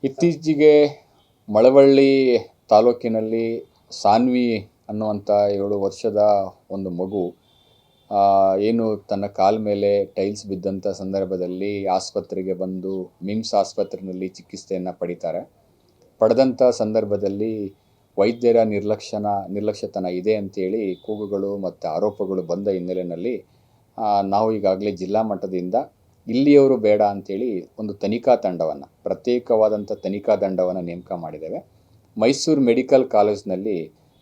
ಇತ್ತೀಚೆಗೆ ಮಳವಳ್ಳಿ ತಾಲೂಕಿನಲ್ಲಿ ಸಾನ್ವಿ ಅನ್ನುವಂಥ 7 ವರ್ಷದ ಒಂದು ಮಗು ಏನು ತನ್ನ ಕಾಲ ಮೇಲೆ ಟೈಲ್ಸ್ ಬಿದ್ದಂಥ ಸಂದರ್ಭದಲ್ಲಿ ಆಸ್ಪತ್ರೆಗೆ ಬಂದು ಮಿಮ್ಸ್ ಆಸ್ಪತ್ರೆಯಲ್ಲಿ ಚಿಕಿತ್ಸೆಯನ್ನು ಪಡೆದಂಥ ಸಂದರ್ಭದಲ್ಲಿ ವೈದ್ಯರ ನಿರ್ಲಕ್ಷ್ಯತನ ಇದೆ ಅಂತೇಳಿ ಕೂಗುಗಳು ಮತ್ತು ಆರೋಪಗಳು ಬಂದ ಹಿನ್ನೆಲೆಯಲ್ಲಿ ನಾವು ಈಗಾಗಲೇ ಜಿಲ್ಲಾ ಮಟ್ಟದಿಂದ ಇಲ್ಲಿಯವರು ಬೇಡ ಅಂಥೇಳಿ ಒಂದು ತನಿಖಾ ತಂಡವನ್ನು, ಪ್ರತ್ಯೇಕವಾದಂಥ ತನಿಖಾ ತಂಡವನ್ನು ನೇಮಕ ಮಾಡಿದ್ದೇವೆ. ಮೈಸೂರು ಮೆಡಿಕಲ್ ಕಾಲೇಜ್ನಲ್ಲಿ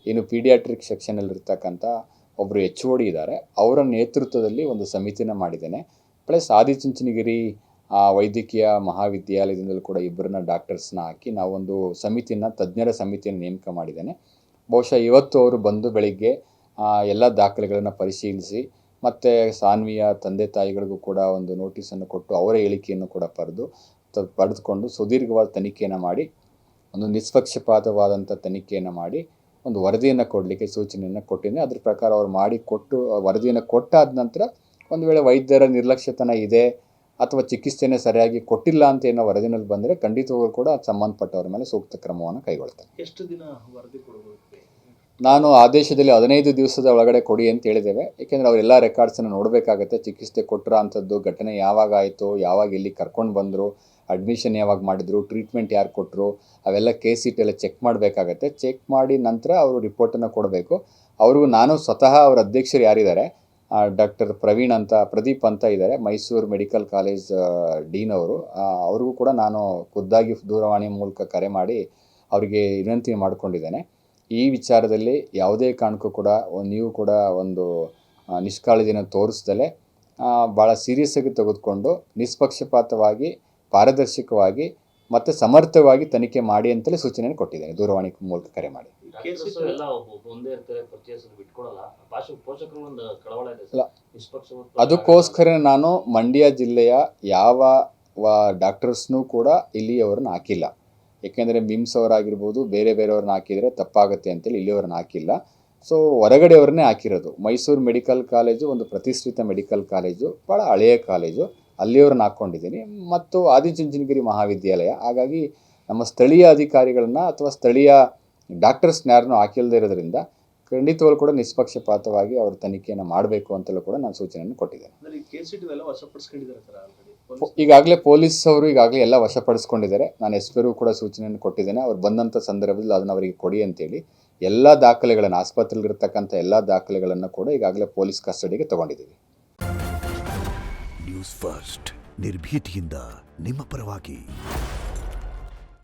ಏನು ಪೀಡಿಯಾಟ್ರಿಕ್ ಸೆಕ್ಷನಲ್ಲಿರ್ತಕ್ಕಂಥ ಒಬ್ಬರು HOD ಇದ್ದಾರೆ, ಅವರ ನೇತೃತ್ವದಲ್ಲಿ ಒಂದು ಸಮಿತಿನ ಮಾಡಿದ್ದೇನೆ. ಪ್ಲಸ್ ಆದಿಚುಂಚನಗಿರಿ ವೈದ್ಯಕೀಯ ಮಹಾವಿದ್ಯಾಲಯದಿಂದಲೂ ಕೂಡ 2 ಡಾಕ್ಟರ್ಸ್ನ ಹಾಕಿ ನಾವೊಂದು ತಜ್ಞರ ಸಮಿತಿಯನ್ನು ನೇಮಕ ಮಾಡಿದ್ದೇನೆ. ಬಹುಶಃ ಇವತ್ತು ಅವರು ಬಂದು ಬೆಳಿಗ್ಗೆ ಎಲ್ಲ ದಾಖಲೆಗಳನ್ನು ಪರಿಶೀಲಿಸಿ ಮತ್ತು ಸಾನ್ವಿಯ ತಂದೆ ತಾಯಿಗಳಿಗೂ ಕೂಡ ಒಂದು ನೋಟಿಸನ್ನು ಕೊಟ್ಟು ಅವರ ಹೇಳಿಕೆಯನ್ನು ಕೂಡ ಪಡೆದುಕೊಂಡು ಸುದೀರ್ಘವಾದ ತನಿಖೆಯನ್ನು ಮಾಡಿ ಒಂದು ನಿಷ್ಪಕ್ಷಪಾತವಾದಂಥ ತನಿಖೆಯನ್ನು ಮಾಡಿ ಒಂದು ವರದಿಯನ್ನು ಕೊಡಲಿಕ್ಕೆ ಸೂಚನೆಯನ್ನು ಕೊಟ್ಟಿದ್ದೆ. ಅದ್ರ ಪ್ರಕಾರ ಅವರು ವರದಿಯನ್ನು ಕೊಟ್ಟಾದ ನಂತರ ಒಂದು ವೇಳೆ ವೈದ್ಯರ ನಿರ್ಲಕ್ಷ್ಯತನ ಇದೆ ಅಥವಾ ಚಿಕಿತ್ಸೆನೇ ಸರಿಯಾಗಿ ಕೊಟ್ಟಿಲ್ಲ ಅಂತ ಏನೋ ವರದಿನಲ್ಲಿ ಬಂದರೆ ಖಂಡಿತವಾಗೂ ಕೂಡ ಸಂಬಂಧಪಟ್ಟವರ ಮೇಲೆ ಸೂಕ್ತ ಕ್ರಮವನ್ನು ಕೈಗೊಳ್ತಾರೆ. ಎಷ್ಟು ದಿನ ವರದಿ ಕೊಡಬೇಕು? ನಾನು ಆದೇಶದಲ್ಲಿ 15 ದಿವಸದ ಒಳಗಡೆ ಕೊಡಿ ಅಂತ ಹೇಳಿದ್ದೇವೆ. ಏಕೆಂದರೆ ಅವರೆಲ್ಲ ರೆಕಾರ್ಡ್ಸನ್ನು ನೋಡಬೇಕಾಗತ್ತೆ. ಚಿಕಿತ್ಸೆ ಕೊಟ್ಟರ ಅಂಥದ್ದು, ಘಟನೆ ಯಾವಾಗ ಆಯಿತು, ಯಾವಾಗ ಎಲ್ಲಿ ಕರ್ಕೊಂಡು ಬಂದರು, ಅಡ್ಮಿಷನ್ ಯಾವಾಗ ಮಾಡಿದ್ರು, ಟ್ರೀಟ್ಮೆಂಟ್ ಯಾರು ಕೊಟ್ಟರು, ಅವೆಲ್ಲ ಕೇಸ್ ಶೀಟ್ ಎಲ್ಲ ಚೆಕ್ ಮಾಡಬೇಕಾಗತ್ತೆ. ಚೆಕ್ ಮಾಡಿ ನಂತರ ಅವರು ರಿಪೋರ್ಟನ್ನು ಕೊಡಬೇಕು. ಅವ್ರಿಗೂ ನಾನು ಸ್ವತಃ ಅವರ ಅಧ್ಯಕ್ಷರು ಯಾರಿದ್ದಾರೆ, ಡಾಕ್ಟರ್ ಪ್ರದೀಪ್ ಅಂತ ಇದ್ದಾರೆ, ಮೈಸೂರು ಮೆಡಿಕಲ್ ಕಾಲೇಜ್ ಡೀನ್ ಅವರು, ಅವ್ರಿಗೂ ಕೂಡ ನಾನು ಖುದ್ದಾಗಿ ದೂರವಾಣಿ ಮೂಲಕ ಕರೆ ಮಾಡಿ ಅವರಿಗೆ ವಿನಂತಿ ಮಾಡಿಕೊಂಡಿದ್ದೇನೆ. ಈ ವಿಚಾರದಲ್ಲಿ ಯಾವುದೇ ಕಾರಣಕ್ಕೂ ಕೂಡ ನೀವು ಕೂಡ ಒಂದು ನಿಷ್ಕಾಳಜಿಯನ್ನು ತೋರಿಸ್ದಲೇ ಭಾಳ ಸೀರಿಯಸ್ಸಾಗಿ ತೆಗೆದುಕೊಂಡು ನಿಷ್ಪಕ್ಷಪಾತವಾಗಿ, ಪಾರದರ್ಶಕವಾಗಿ ಮತ್ತು ಸಮರ್ಥವಾಗಿ ತನಿಖೆ ಮಾಡಿ ಅಂತಲೇ ಸೂಚನೆಯನ್ನು ಕೊಟ್ಟಿದ್ದೇನೆ ದೂರವಾಣಿ ಮೂಲಕ ಕರೆ ಮಾಡಿ. ಅದಕ್ಕೋಸ್ಕರ ನಾನು ಮಂಡ್ಯ ಜಿಲ್ಲೆಯ ಯಾವ ಡಾಕ್ಟರ್ಸ್ನೂ ಕೂಡ ಇಲ್ಲಿಯವರನ್ನು ಹಾಕಿಲ್ಲ. ಏಕೆಂದರೆ ಮಿಮ್ಸ್ ಅವರಾಗಿರ್ಬೋದು, ಬೇರೆಯವ್ರನ್ನ ಹಾಕಿದರೆ ತಪ್ಪಾಗುತ್ತೆ ಅಂತೇಳಿ ಇಲ್ಲಿಯವ್ರನ್ನ ಹಾಕಿಲ್ಲ. ಸೊ ಹೊರಗಡೆಯವ್ರನ್ನೇ ಹಾಕಿರೋದು. ಮೈಸೂರು ಮೆಡಿಕಲ್ ಕಾಲೇಜು ಒಂದು ಪ್ರತಿಷ್ಠಿತ ಮೆಡಿಕಲ್ ಕಾಲೇಜು, ಭಾಳ ಹಳೆಯ ಕಾಲೇಜು, ಅಲ್ಲಿಯವ್ರನ್ನ ಹಾಕ್ಕೊಂಡಿದ್ದೀನಿ. ಮತ್ತು ಆದಿಚುಂಚನಗಿರಿ ಮಹಾವಿದ್ಯಾಲಯ, ಹಾಗಾಗಿ ನಮ್ಮ ಸ್ಥಳೀಯ ಅಧಿಕಾರಿಗಳನ್ನ ಅಥವಾ ಸ್ಥಳೀಯ ಡಾಕ್ಟರ್ಸ್ನ ಯಾರನ್ನೂ ಹಾಕಿಲ್ಲದೆ ಇರೋದ್ರಿಂದ ಖಂಡಿತವಾಗ್ಲೂ ಕೂಡ ನಿಷ್ಪಕ್ಷಪಾತವಾಗಿ ಅವರು ತನಿಖೆಯನ್ನು ಮಾಡಬೇಕು ಅಂತಲೂ ಕೂಡ ನಾನು ಸೂಚನೆಯನ್ನು ಕೊಟ್ಟಿದ್ದೇನೆ. ಈಗಾಗಲೇ ಪೊಲೀಸ್ ಅವರು ಎಲ್ಲ ವಶಪಡಿಸ್ಕೊಂಡಿದ್ದಾರೆ. ನಾನು ಎಸ್ಪಿಗೂ ಕೂಡ ಸೂಚನೆಯನ್ನು ಕೊಟ್ಟಿದ್ದೇನೆ. ಅವ್ರು ಬಂದಂಥ ಸಂದರ್ಭದಲ್ಲಿ ಅದನ್ನು ಅವರಿಗೆ ಕೊಡಿ ಅಂತೇಳಿ ಎಲ್ಲ ದಾಖಲೆಗಳನ್ನು, ಆಸ್ಪತ್ರೆಯಲ್ಲಿರ್ತಕ್ಕಂಥ ಎಲ್ಲ ದಾಖಲೆಗಳನ್ನು ಕೂಡ ಈಗಾಗಲೇ ಪೊಲೀಸ್ ಕಸ್ಟಡಿಗೆ ತಗೊಂಡಿದ್ದೀವಿ. ನ್ಯೂಸ್ ಫಸ್ಟ್, ನಿರ್ಭೀತಿಯಿಂದ ನಿಮ್ಮ ಪರವಾಗಿ.